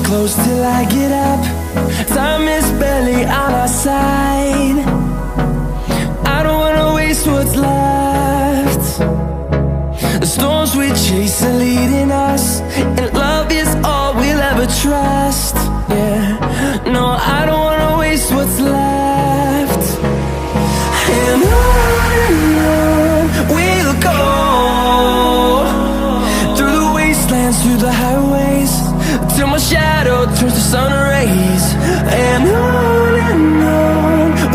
close till I get up. Time is barely on our side. I don't wanna waste what's left. The storms we chase are leading us, and love is all we'll ever trust. Yeah, no, I don't wanna waste what's left. And on we'll go, through the wastelands, through the highways, till my shadow turns to sun rays. And on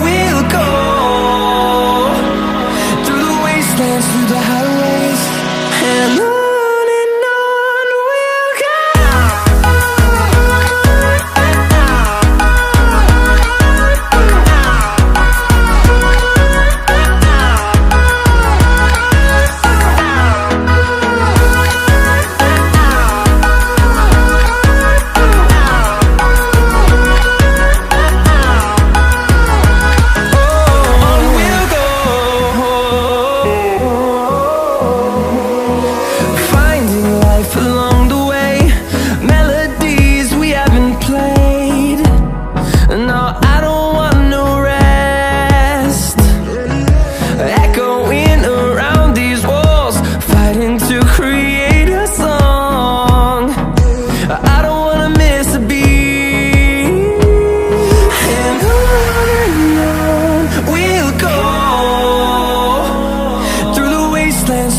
we'll go, through the wastelands, through the highways, and on we'll go.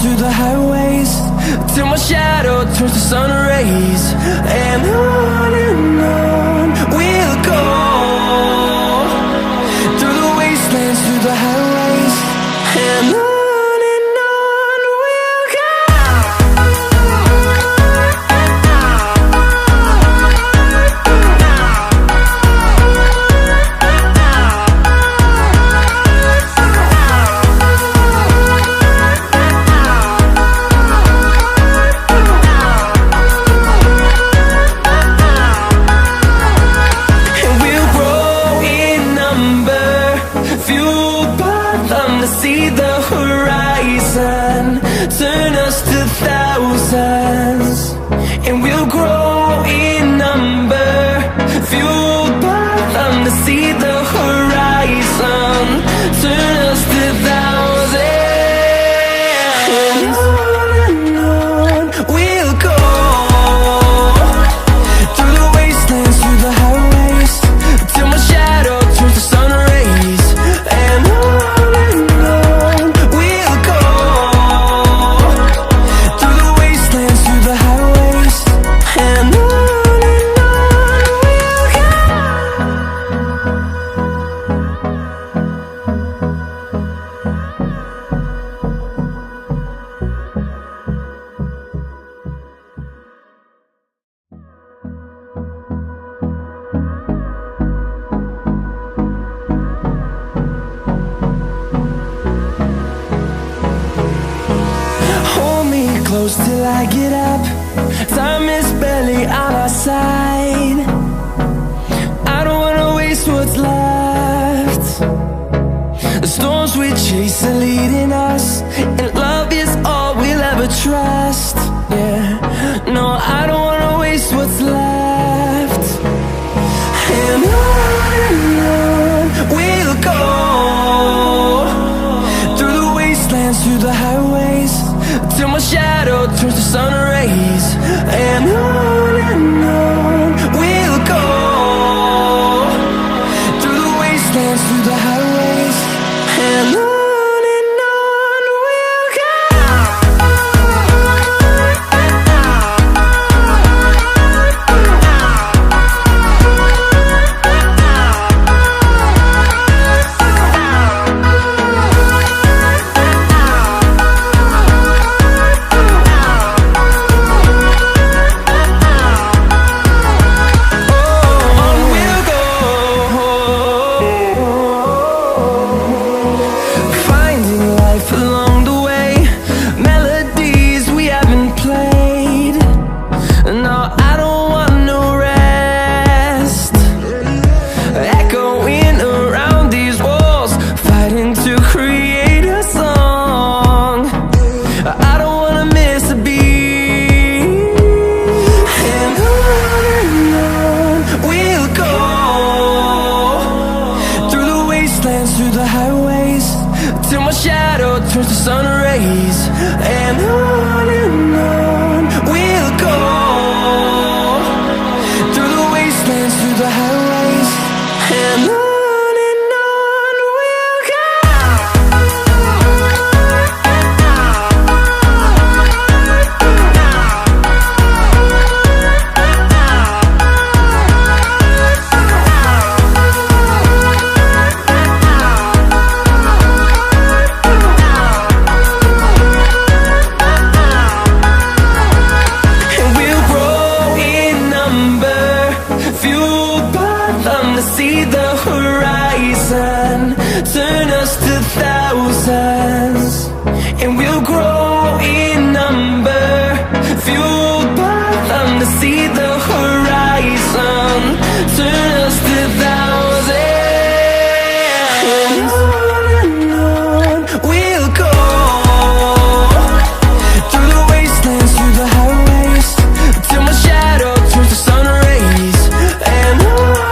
Through the highways, till my shadow turns to sun rays. And on we'll go, through the wastelands, through the highways, and on we'll go. See the horizon, turn us to thousands, and we'll grow in number, fueled by them. To see the horizon, turn us to thousands, and on we'll go, through the wastelands, through the highways, till my shadow turns to sun rays. And close till I get up. Time is barely on our side. I don't wanna waste what's left. The storms we chase are leading us, and love is all we'll ever trust. Yeah, no, I don't wanna waste what's left. And on we'll go, through the wastelands, through the highways, till my shadow turns to sun rays. And on we'll go, through the wastelands, through the highways, and on we'll go. turns to sun rays, and on we'll go, through the wastelands, through the highways, and on we'll go. See the horizon turn us to thousands, and we'll grow in number, fueled by them to see the horizon turn us to thousands, and on we'll go, through the wastelands, through the highways, till my shadow turns to sun rays, and on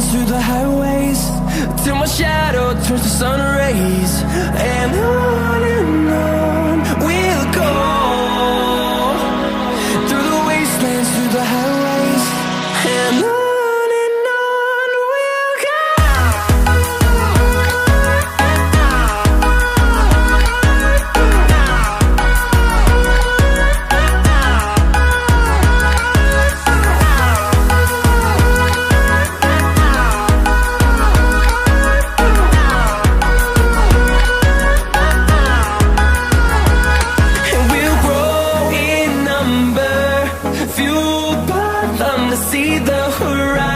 through the highways, till my shadow turns to sun rays, and on we'll go, through the wastelands, through the highways, and on we'll go. Fueled by them to see the horizon.